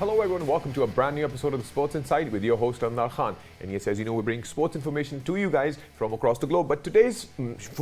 Hello everyone, welcome to a brand new episode of the Sports Insight with your host Anwar Khan. And yes, as you know, we bring sports information to you guys from across the globe. But today's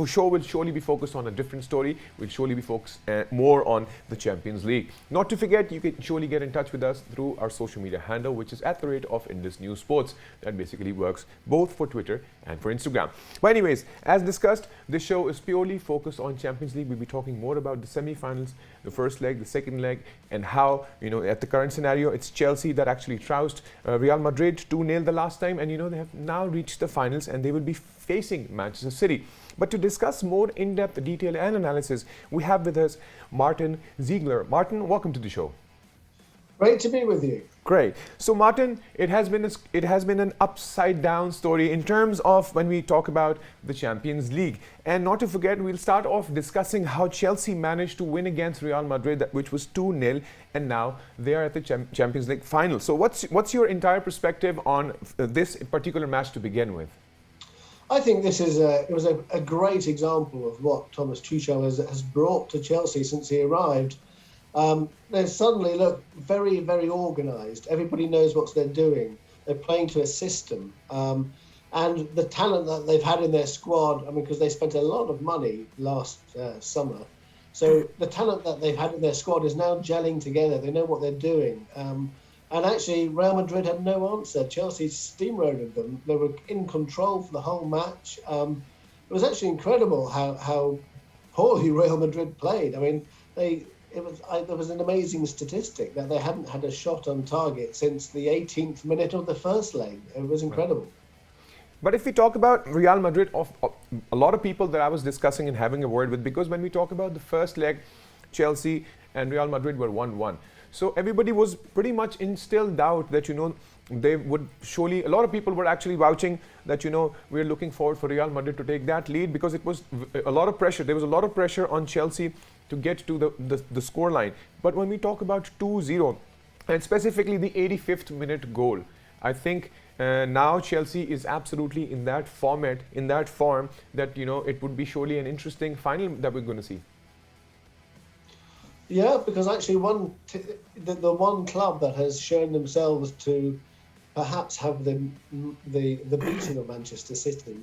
show will surely be focused on a different story. We'll surely be focused more on the Champions League. Not to forget, you can surely get in touch with us through our social media handle, which is at the rate of Indus News Sports. That basically works both for Twitter and for Instagram. But anyways, as discussed, this show is purely focused on Champions League. We'll be talking more about the semi-finals, the first leg, the second leg, and how, at the current scenario, it's Chelsea that actually trounced Real Madrid 2-0 the last time, and they have now reached the finals and they will be facing Manchester City. But to discuss more in-depth detail and analysis, we have with us Martin Ziegler. Martin, welcome to the show. Great to be with you. Great. So Martin, it has been an upside down story in terms of when we talk about the Champions League. And not to forget, we'll start off discussing how Chelsea managed to win against Real Madrid, which was 2-0, and now they are at the Champions League final. So what's your entire perspective on this particular match to begin with? I think this is a great example of what Thomas Tuchel has brought to Chelsea since he arrived. They suddenly look very, very organised. Everybody knows what they're doing. They're playing to a system. And the talent that they've had in their squad, because they spent a lot of money last summer. So the talent that they've had in their squad is now gelling together. They know what they're doing. And actually, Real Madrid had no answer. Chelsea steamrolled them. They were in control for the whole match. It was actually incredible how poorly Real Madrid played. There was an amazing statistic that they hadn't had a shot on target since the 18th minute of the first leg. It was incredible. But if we talk about Real Madrid, a lot of people that I was discussing and having a word with, because when we talk about the first leg, Chelsea and Real Madrid were 1-1. So everybody was pretty much in still doubt that, they would surely, a lot of people were actually vouching that, we're looking forward for Real Madrid to take that lead, because it was a lot of pressure. There was a lot of pressure on Chelsea to get to the score line. But when we talk about 2-0, and specifically the 85th minute goal, I think now Chelsea is absolutely in that format, in that form, that it would be surely an interesting final that we're going to see. Yeah, because actually the one club that has shown themselves to perhaps have the beating of Manchester City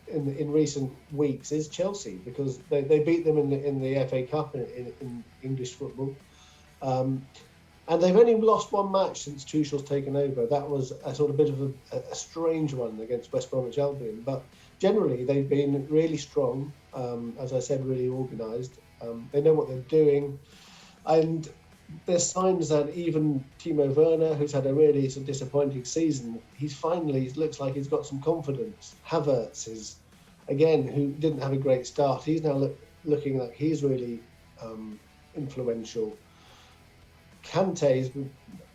in recent weeks is Chelsea, because they beat them in the FA Cup in English football. And they've only lost one match since Tuchel's taken over. That was a sort of bit of a strange one against West Bromwich Albion. But generally, they've been really strong, as I said, really organised. They know what they're doing. And there's signs that even Timo Werner, who's had a really sort of disappointing season, looks like he's got some confidence. Havertz is, again, who didn't have a great start. He's now looking like he's really influential. Kante's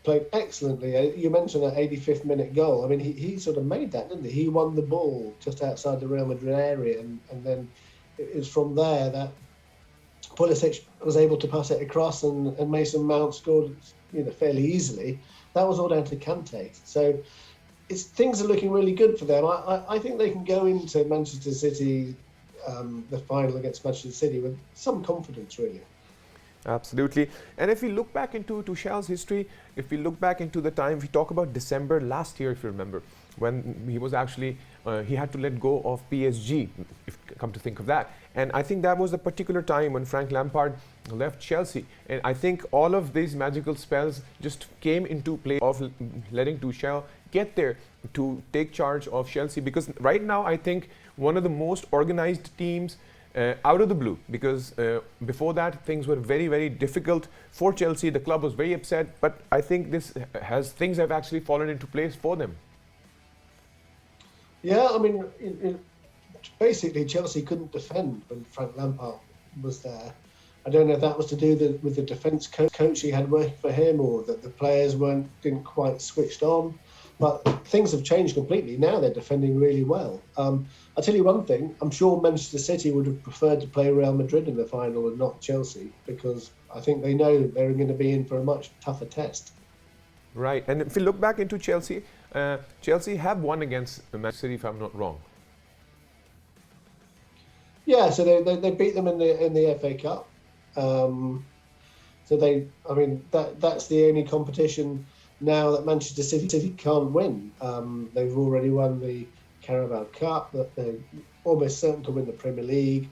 played excellently. You mentioned that 85th minute goal. He sort of made that, didn't he? He won the ball just outside the Real Madrid area, and then it was from there that Pulisic was able to pass it across, and Mason Mount scored, fairly easily. That was all down to Kante. So things are looking really good for them. I think they can go into Manchester City, the final against Manchester City, with some confidence, really. Absolutely. And if we look back into Tuchel's history, if we look back into the time, we talk about December last year, if you remember, when he was actually, he had to let go of PSG, if come to think of that. And I think that was the particular time when Frank Lampard left Chelsea. And I think all of these magical spells just came into play of letting Tuchel get there to take charge of Chelsea. Because right now, I think one of the most organized teams out of the blue, because before that things were very, very difficult for Chelsea. The club was very upset, but I think things have actually fallen into place for them. Yeah, basically Chelsea couldn't defend when Frank Lampard was there. I don't know if that was to do with the defence coach he had working for him, or that the players didn't quite switched on. But things have changed completely. Now they're defending really well. I'll tell you one thing. I'm sure Manchester City would have preferred to play Real Madrid in the final and not Chelsea, because I think they know they're going to be in for a much tougher test. Right. And if we look back into Chelsea, Chelsea have won against Manchester City, if I'm not wrong. Yeah, so they beat them in the FA Cup. So that's the only competition now that Manchester City can't win. They've already won the Carabao Cup, that they're almost certain to win the Premier League,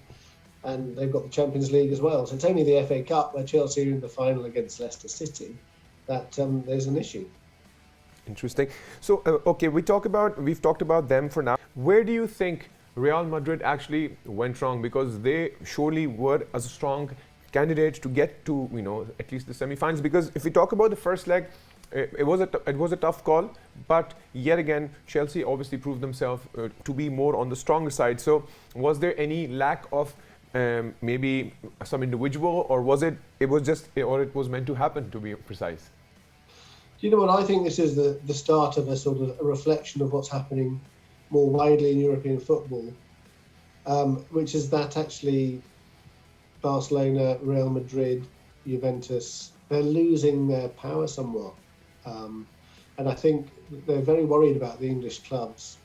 and they've got the Champions League as well. So it's only the FA Cup, where Chelsea are in the final against Leicester City, that there's an issue. Interesting. So, okay, we've talked about them for now. Where do you think Real Madrid actually went wrong? Because they surely were a strong candidate to get to, at least the semi-finals. Because if we talk about the first leg, it was a tough call, but yet again, Chelsea obviously proved themselves to be more on the stronger side. So, was there any lack of maybe some individual, or it was meant to happen, to be precise? Do you know what? I think this is the start of a sort of a reflection of what's happening more widely in European football, which is that actually Barcelona, Real Madrid, Juventus, they're losing their power somewhat. And I think they're very worried about the English clubs,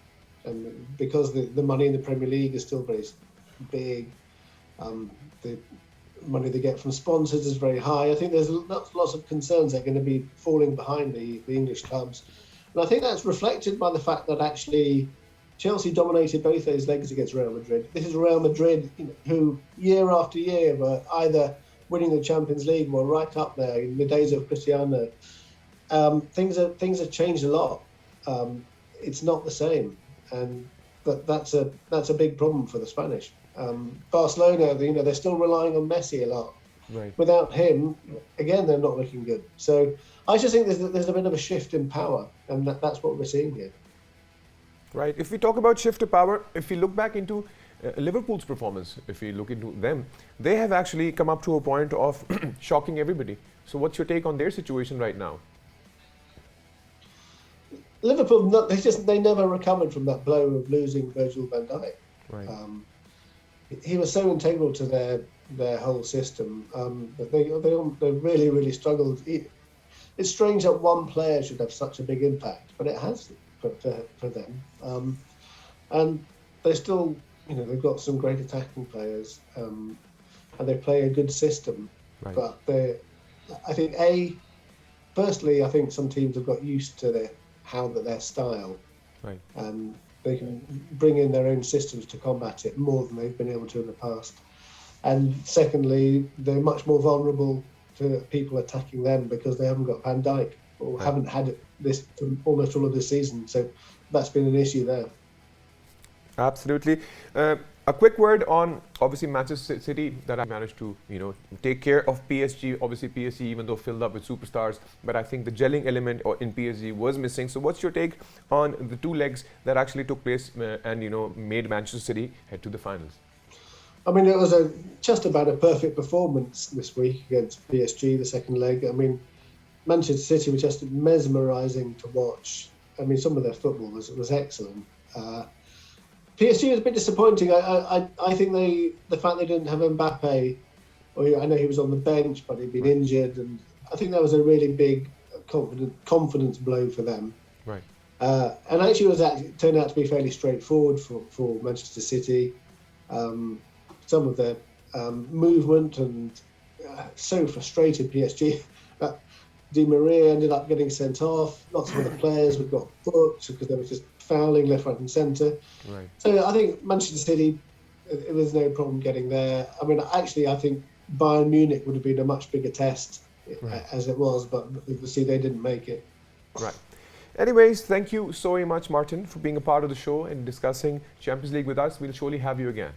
and because the money in the Premier League is still very big, the money they get from sponsors is very high. I think there's lots of concerns they're going to be falling behind the English clubs. And I think that's reflected by the fact that actually Chelsea dominated both those legs against Real Madrid. This is Real Madrid, who year after year were either winning the Champions League or right up there in the days of Cristiano. Things have changed a lot. It's not the same, but that's a big problem for the Spanish. Barcelona, they're still relying on Messi a lot. Right. Without him, again, they're not looking good. So I just think there's a bit of a shift in power, and that's what we're seeing here. Right. If we talk about shift of power, if we look back into Liverpool's performance, if we look into them, they have actually come up to a point of shocking everybody. So what's your take on their situation right now? Liverpool, they never recovered from that blow of losing Virgil van Dijk. Right. He was so integral to their whole system that they really, really struggled. It's strange that one player should have such a big impact, but it has for them. And they still, they've got some great attacking players, and they play a good system. Right. But I think firstly, I think some teams have got used to their style. Right. And they can bring in their own systems to combat it more than they've been able to in the past. And secondly, they're much more vulnerable to people attacking them because they haven't got Van Dijk, or haven't had this almost all of this season. So that's been an issue there. Absolutely. A quick word on obviously Manchester City, that I managed to take care of PSG. Obviously PSG, even though filled up with superstars, but I think the gelling element in PSG was missing. So what's your take on the two legs that actually took place and made Manchester City head to the finals? I mean, it was just about a perfect performance this week against PSG, the second leg. I mean, Manchester City were just mesmerising to watch. I mean, some of their football was excellent. PSG was a bit disappointing. I think the fact they didn't have Mbappe, I know he was on the bench, but he'd been injured, and I think that was a really big confidence blow for them. Right. And actually, it turned out to be fairly straightforward for Manchester City. Some of their movement and so frustrated PSG. Di Maria ended up getting sent off. Lots of other players got booked because they were just fouling left, right and centre. Right. So I think Manchester City, it was no problem getting there. I mean, actually, I think Bayern Munich would have been a much bigger test as it was, but obviously they didn't make it. Right. Anyways, thank you so much, Martin, for being a part of the show and discussing Champions League with us. We'll surely have you again.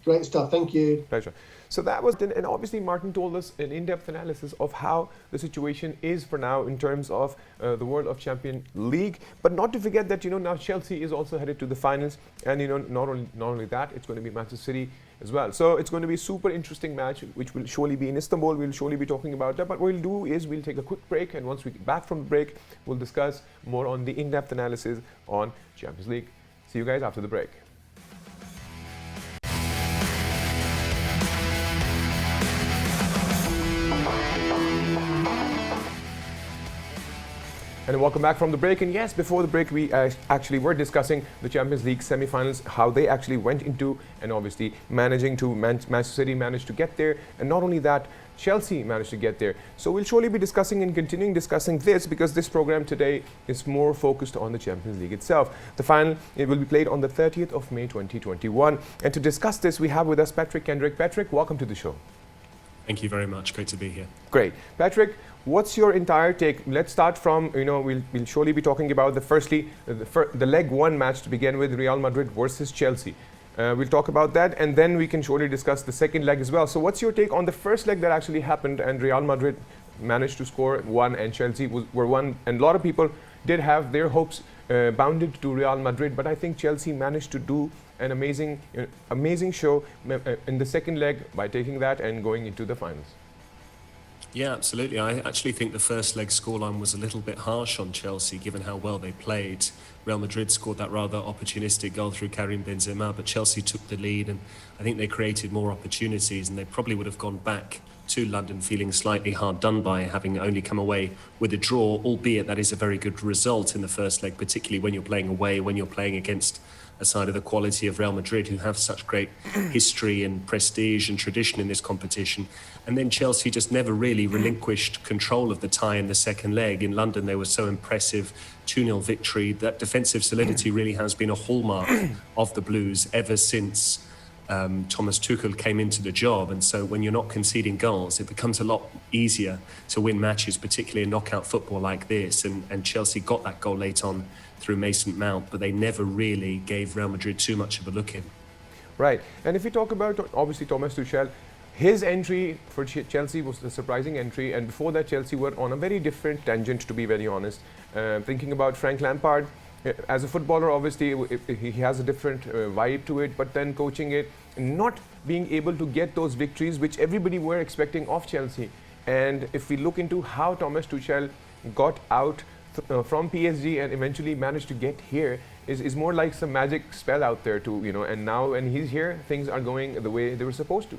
Great stuff. Thank you. Pleasure. So that was, and obviously Martin told us an in-depth analysis of how the situation is for now in terms of the World of Champions League. But not to forget that now Chelsea is also headed to the finals, and not only that, it's going to be Manchester City as well. So it's going to be a super interesting match, which will surely be in Istanbul. We'll surely be talking about that. But what we'll do is we'll take a quick break, and once we get back from the break, we'll discuss more on the in-depth analysis on Champions League. See you guys after the break. And welcome back from the break. And yes, before the break, we actually were discussing the Champions League semi-finals, how they actually went into, and obviously managing to, Manchester City managed to get there. And not only that, Chelsea managed to get there. So we'll surely be discussing and continuing discussing this, because this program today is more focused on the Champions League itself. The final, it will be played on the 30th of May 2021. And to discuss this, we have with us Patrick Kendrick. Patrick, welcome to the show. Thank you very much. Great to be here. Great. Patrick, what's your entire take? Let's start from, we'll surely be talking about the leg one match to begin with, Real Madrid versus Chelsea. We'll talk about that, and then we can surely discuss the second leg as well. So what's your take on the first leg that actually happened, and Real Madrid managed to score one and Chelsea were one, and a lot of people did have their hopes bounded to Real Madrid, but I think Chelsea managed to do an amazing show in the second leg by taking that and going into the finals. Yeah, absolutely. I actually think the first leg scoreline was a little bit harsh on Chelsea, given how well they played. Real Madrid scored that rather opportunistic goal through Karim Benzema, but Chelsea took the lead, and I think they created more opportunities, and they probably would have gone back to London feeling slightly hard done by, having only come away with a draw, albeit that is a very good result in the first leg, particularly when you're playing away, when you're playing against a side of the quality of Real Madrid, who have such great history and prestige and tradition in this competition. And then Chelsea just never really relinquished control of the tie in the second leg. In London, they were so impressive, 2-0 victory. That defensive solidity really has been a hallmark of the Blues ever since Thomas Tuchel came into the job. And so when you're not conceding goals, it becomes a lot easier to win matches, particularly in knockout football like this. And Chelsea got that goal late on through Mason Mount, but they never really gave Real Madrid too much of a look in. Right. And if we talk about, obviously, Thomas Tuchel, his entry for Chelsea was a surprising entry, and before that Chelsea were on a very different tangent, to be very honest. Thinking about Frank Lampard, as a footballer, obviously he has a different vibe to it, but then coaching it, not being able to get those victories which everybody were expecting of Chelsea. And if we look into how Thomas Tuchel got out from PSG and eventually managed to get here, is more like some magic spell out there too, and now when he's here, things are going the way they were supposed to.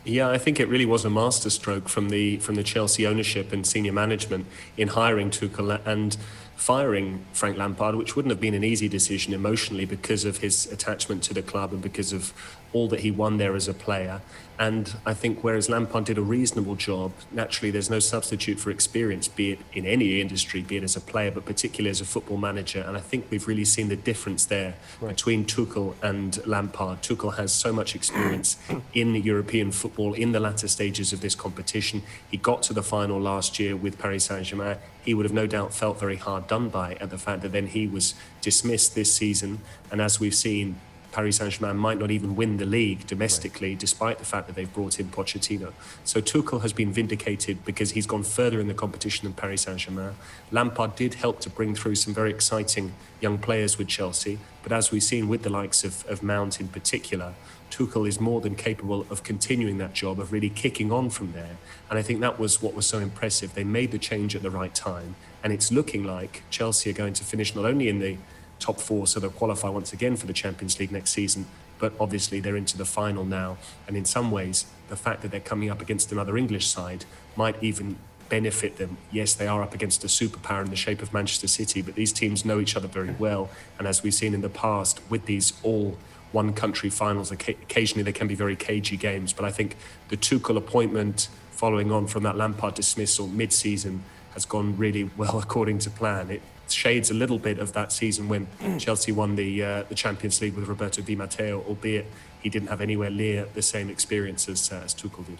Yeah, I think it really was a masterstroke from the Chelsea ownership and senior management in hiring Tuchel and firing Frank Lampard, which wouldn't have been an easy decision emotionally because of his attachment to the club and because of all that he won there as a player. And I think whereas Lampard did a reasonable job, naturally there's no substitute for experience, be it in any industry, be it as a player, but particularly as a football manager. And I think we've really seen the difference there between Tuchel and Lampard. Tuchel has so much experience in European football in the latter stages of this competition. He got to the final last year with Paris Saint-Germain. He would have no doubt felt very hard done by at the fact that then he was dismissed this season. And as we've seen, Paris Saint-Germain might not even win the league domestically, despite the fact that they've brought in Pochettino. So Tuchel has been vindicated because he's gone further in the competition than Paris Saint-Germain. Lampard did help to bring through some very exciting young players with Chelsea, but as we've seen with the likes of Mount in particular, Tuchel is more than capable of continuing that job, of really kicking on from there. And I think that was what was so impressive. They made the change at the right time, and it's looking like Chelsea are going to finish not only in the top four, so they'll qualify once again for the Champions League next season, but obviously they're into the final now. And in some ways, the fact that they're coming up against another English side might even benefit them. Yes, they are up against a superpower in the shape of Manchester City, but these teams know each other very well. And as we've seen in the past with these all one country finals, occasionally they can be very cagey games. But I think the Tuchel appointment following on from that Lampard dismissal mid-season has gone really well according to plan. It shades a little bit of that season when Chelsea won the Champions League with Roberto Di Matteo, albeit he didn't have anywhere near the same experience as Tuchel did.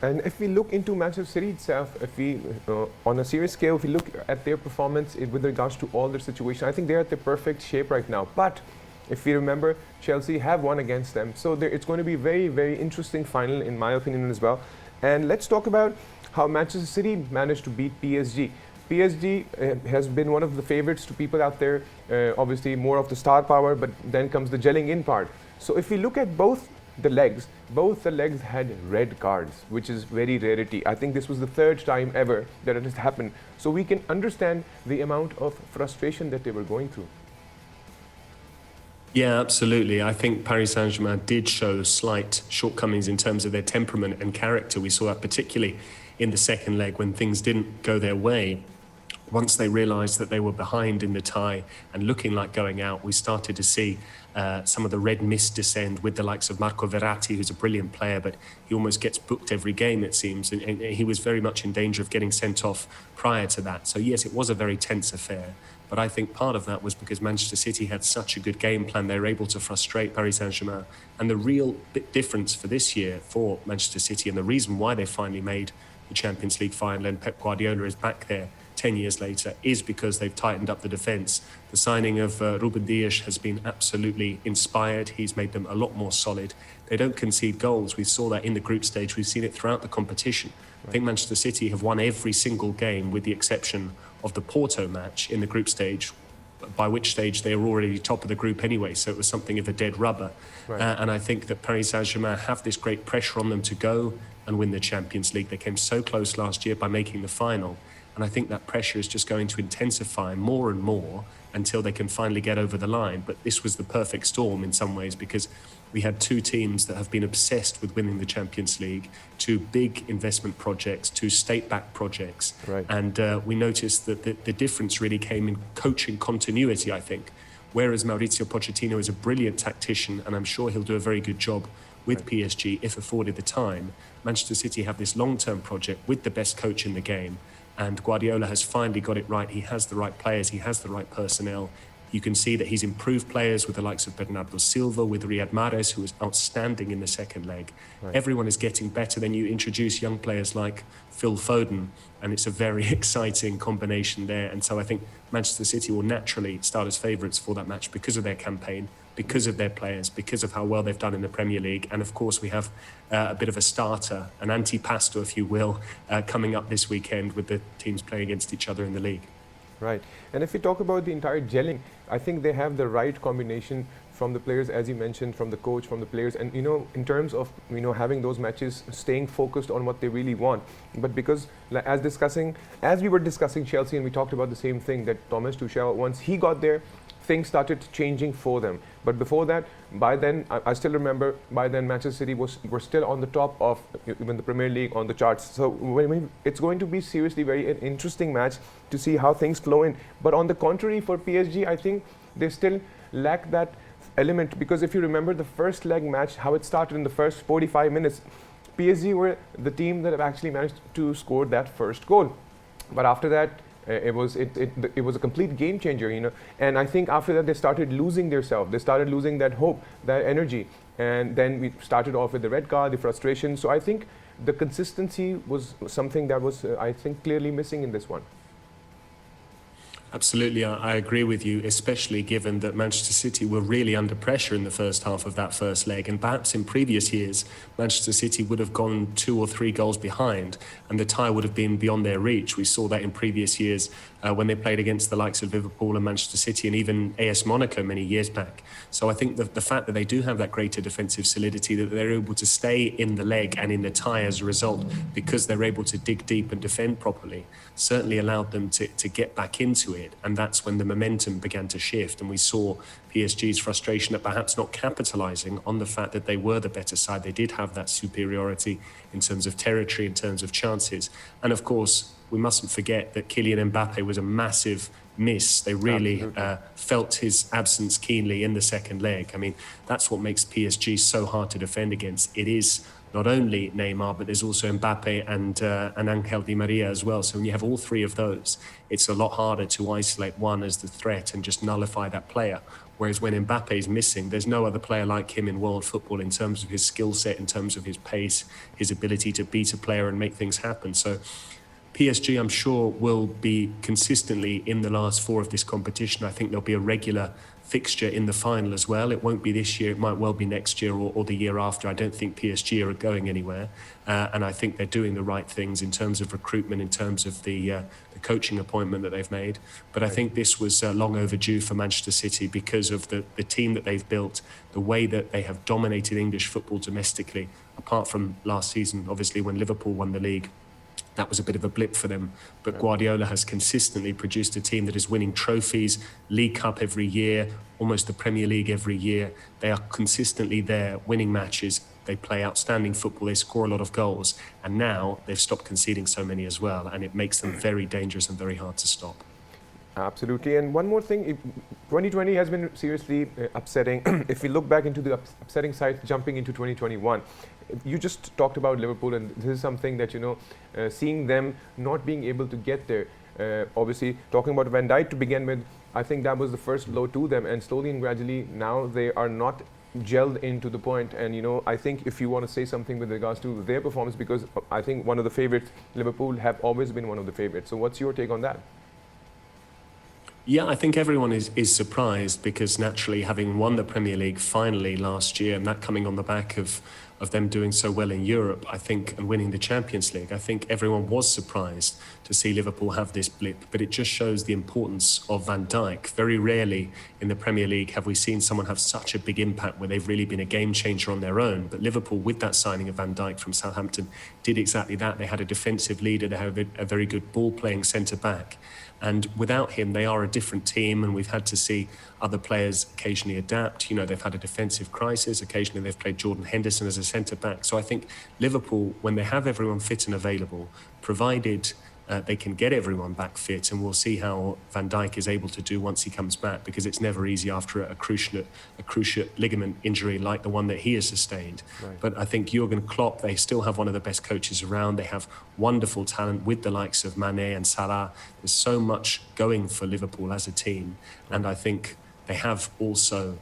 And if we look into Manchester City itself, if we, on a serious scale, if we look at their performance with regards to all their situation, I think they're at the perfect shape right now. But if we remember, Chelsea have won against them. So it's going to be a very, very interesting final, in my opinion as well. And let's talk about how Manchester City managed to beat PSG. PSG has been one of the favorites to people out there, obviously more of the star power, but then comes the gelling in part. So if we look at both the legs had red cards, which is very rarity. I think this was the third time ever that it has happened. So we can understand the amount of frustration that they were going through. Yeah, absolutely. I think Paris Saint-Germain did show slight shortcomings in terms of their temperament and character. We saw that particularly in the second leg when things didn't go their way. once they realised that they were behind in the tie and looking like going out, we started to see some of the red mist descend with the likes of Marco Verratti, who's a brilliant player, but he almost gets booked every game, it seems. And he was very much in danger of getting sent off prior to that. So yes, it was a very tense affair. But I think part of that was because Manchester City had such a good game plan. They were able to frustrate Paris Saint-Germain. And the real big difference for this year for Manchester City, and the reason why they finally made the Champions League final and Pep Guardiola is back there 10 years later, is because they've tightened up the defence. The signing of Ruben Dias has been absolutely inspired. He's made them a lot more solid. They don't concede goals. We saw that in the group stage. We've seen it throughout the competition. I think Manchester City have won every single game with the exception of the Porto match in the group stage, by which stage they were already top of the group anyway, so it was something of a dead rubber. Right. And I think that Paris Saint-Germain have this great pressure on them to go and win the Champions League. They came so close last year by making the final. And I think that pressure is just going to intensify more and more until they can finally get over the line. But this was the perfect storm in some ways, because we had two teams that have been obsessed with winning the Champions League, two big investment projects, two state-backed projects. Right. And we noticed that the difference really came in coaching continuity, I think. Whereas Maurizio Pochettino is a brilliant tactician, and I'm sure he'll do a very good job with PSG if afforded the time, Manchester City have this long-term project with the best coach in the game. And Guardiola has finally got it right. He has the right players. He has the right personnel. You can see that he's improved players with the likes of Bernardo Silva, with Riyad Mahrez, who was outstanding in the second leg. Right. Everyone is getting better. Then you introduce young players like Phil Foden, and it's a very exciting combination there. And so I think Manchester City will naturally start as favourites for that match because of their campaign, because of their players, because of how well they've done in the Premier League. And of course, we have a bit of a starter, an antipasto, if you will, coming up this weekend with the teams playing against each other in the league. Right. And if we talk about the entire gelling, I think they have the right combination from the players, as you mentioned, from the coach, from the players. And, in terms of, having those matches, staying focused on what they really want. But because, as we were discussing Chelsea, and we talked about the same thing, that Thomas Tuchel, once he got there, things started changing for them. But before that, by then, I still remember, by then Manchester City were still on the top of even the Premier League on the charts. So it's going to be seriously very an interesting match to see how things flow in. But on the contrary, for PSG, I think they still lack that element, because if you remember the first leg match, how it started in the first 45 minutes, PSG were the team that have actually managed to score that first goal. But after that, it was a complete game changer, And I think after that they started losing themselves. They started losing that hope, that energy, and then we started off with the red card, the frustration. So I think the consistency was something that was, I think, clearly missing in this one. Absolutely, I agree with you, especially given that Manchester City were really under pressure in the first half of that first leg. And perhaps in previous years, Manchester City would have gone 2 or 3 goals behind and the tie would have been beyond their reach. We saw that in previous years when they played against the likes of Liverpool and Manchester City and even AS Monaco many years back. So I think the fact that they do have that greater defensive solidity, that they're able to stay in the leg and in the tie as a result, because they're able to dig deep and defend properly, certainly allowed them to get back into it. And that's when the momentum began to shift, and we saw PSG's frustration at perhaps not capitalising on the fact that they were the better side. They did have that superiority in terms of territory, in terms of chances. And of course, we mustn't forget that Kylian Mbappe was a massive miss. They really felt his absence keenly in the second leg. I mean, that's what makes PSG so hard to defend against. It is not only Neymar, but there's also Mbappe and Angel Di Maria as well. So when you have all three of those, it's a lot harder to isolate one as the threat and just nullify that player. Whereas when Mbappe is missing, there's no other player like him in world football in terms of his skill set, in terms of his pace, his ability to beat a player and make things happen. So PSG, I'm sure, will be consistently in the last 4 of this competition. I think there'll be a regular fixture in the final as well. It won't be this year, it might well be next year or the year after. I don't think PSG are going anywhere. And I think they're doing the right things in terms of recruitment, in terms of the coaching appointment that they've made. But I think this was long overdue for Manchester City because of the team that they've built, the way that they have dominated English football domestically, apart from last season, obviously, when Liverpool won the league. That was a bit of a blip for them. But Guardiola has consistently produced a team that is winning trophies, League Cup every year, almost the Premier League every year. They are consistently there, winning matches, They play outstanding football, they score a lot of goals, and now they've stopped conceding so many as well, and it makes them very dangerous and very hard to stop. Absolutely. And one more thing, 2020 has been seriously upsetting. If we look back into the upsetting side, jumping into 2021, you just talked about Liverpool, and this is something that, seeing them not being able to get there. Obviously, talking about Van Dijk to begin with, I think that was the first blow to them, and slowly and gradually now they are not gelled into the point. And I think if you want to say something with regards to their performance, because I think one of the favorites, Liverpool have always been one of the favorites. So what's your take on that? Yeah, I think everyone is surprised because naturally, having won the Premier League finally last year, and that coming on the back of them doing so well in Europe, I think, and winning the Champions League, I think everyone was surprised to see Liverpool have this blip. But it just shows the importance of Van Dijk. Very rarely in the Premier League have we seen someone have such a big impact where they've really been a game changer on their own. But Liverpool, with that signing of Van Dijk from Southampton, did exactly that. They had a defensive leader, they had a very good ball-playing centre-back. And without him, they are a different team, and we've had to see other players occasionally adapt. They've had a defensive crisis. Occasionally, they've played Jordan Henderson as a centre-back. So I think Liverpool, when they have everyone fit and available, provided they can get everyone back fit, and we'll see how Van Dijk is able to do once he comes back, because it's never easy after a cruciate ligament injury like the one that he has sustained. Right. But I think Jurgen Klopp, they still have one of the best coaches around. They have wonderful talent with the likes of Mane and Salah. There's so much going for Liverpool as a team, and I think they have also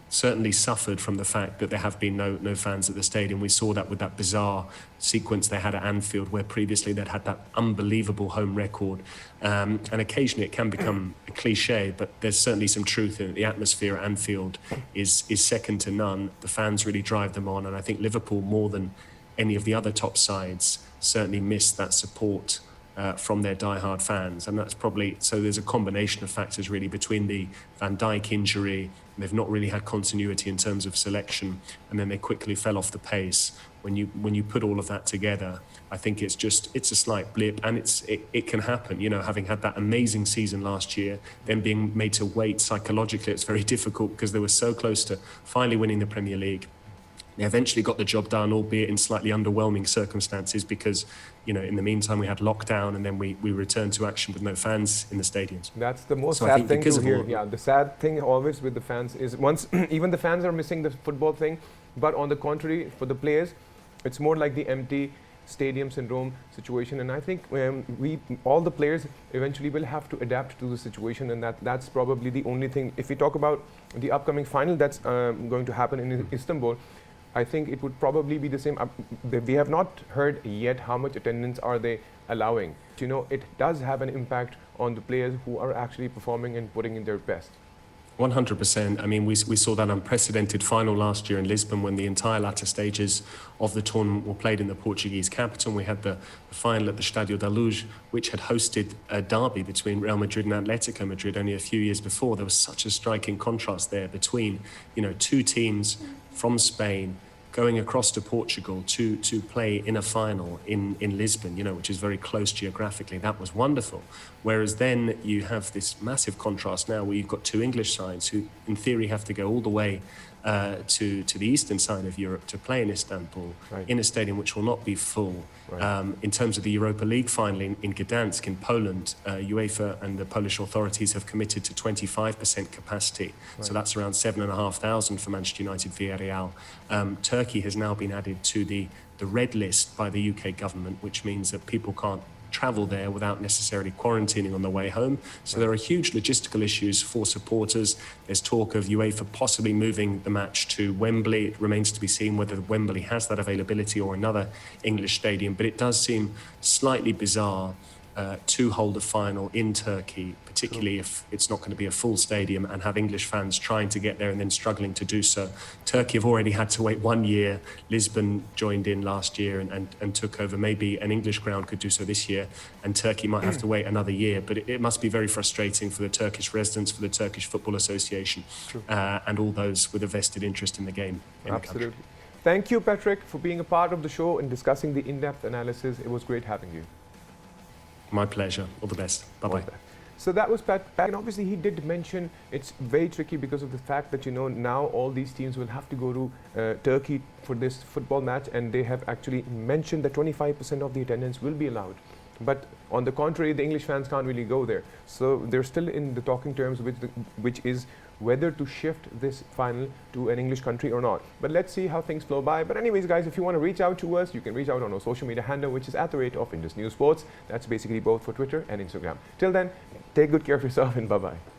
certainly suffered from the fact that there have been no fans at the stadium. We saw that with that bizarre sequence they had at Anfield, where previously they'd had that unbelievable home record. And occasionally it can become a cliche, but there's certainly some truth in it. The atmosphere at Anfield is second to none. The fans really drive them on. And I think Liverpool, more than any of the other top sides, certainly missed that support from their diehard fans. And that's probably, so there's a combination of factors really between the Van Dijk injury, they've not really had continuity in terms of selection, and then they quickly fell off the pace. When you put all of that together, I think it's a slight blip, and it can happen. Having had that amazing season last year, then being made to wait psychologically, it's very difficult because they were so close to finally winning the Premier League. They eventually got the job done, albeit in slightly underwhelming circumstances, because, in the meantime we had lockdown, and then we returned to action with no fans in the stadiums. That's the most sad thing to hear. Yeah, the sad thing always with the fans is once even the fans are missing the football thing, but on the contrary, for the players, it's more like the empty stadium syndrome situation. And I think all the players eventually will have to adapt to the situation, and that's probably the only thing. If we talk about the upcoming final that's going to happen in Istanbul, I think it would probably be the same. We have not heard yet how much attendance are they allowing. It does have an impact on the players who are actually performing and putting in their best. 100%. I mean, we saw that unprecedented final last year in Lisbon when the entire latter stages of the tournament were played in the Portuguese capital. We had the final at the Estádio da Luz, which had hosted a derby between Real Madrid and Atletico Madrid only a few years before. There was such a striking contrast there between, two teams from Spain going across to Portugal to play in a final in Lisbon, which is very close geographically. That was wonderful. Whereas then you have this massive contrast now where you've got two English sides who in theory have to go all the way to the eastern side of Europe to play in Istanbul, right, in a stadium which will not be full. Right. In terms of the Europa League final in Gdansk in Poland, UEFA and the Polish authorities have committed to 25% capacity. Right. So that's around 7,500 for Manchester United Villarreal. Turkey has now been added to the red list by the UK government, which means that people can't travel there without necessarily quarantining on the way home. So there are huge logistical issues for supporters. There's talk of UEFA possibly moving the match to Wembley. It remains to be seen whether Wembley has that availability or another English stadium. But it does seem slightly bizarre to hold a final in Turkey, particularly if it's not going to be a full stadium, and have English fans trying to get there and then struggling to do so. Turkey have already had to wait 1 year. Lisbon joined in last year and took over. Maybe an English ground could do so this year, and Turkey might have to wait another year. But it must be very frustrating for the Turkish residents, for the Turkish Football Association, and all those with a vested interest in the game. Absolutely. Thank you, Patrick, for being a part of the show and discussing the in-depth analysis. It was great having you. My pleasure. All the best. Bye-bye. So that was Pat, and obviously he did mention it's very tricky because of the fact that now all these teams will have to go to Turkey for this football match, and they have actually mentioned that 25% of the attendance will be allowed. But on the contrary, the English fans can't really go there. So they're still in the talking terms, which is whether to shift this final to an English country or not. But let's see how things flow by. But anyways, guys, if you want to reach out to us, you can reach out on our social media handle, which is @Indus News Sports. That's basically both for Twitter and Instagram. Till then, take good care of yourself and bye-bye.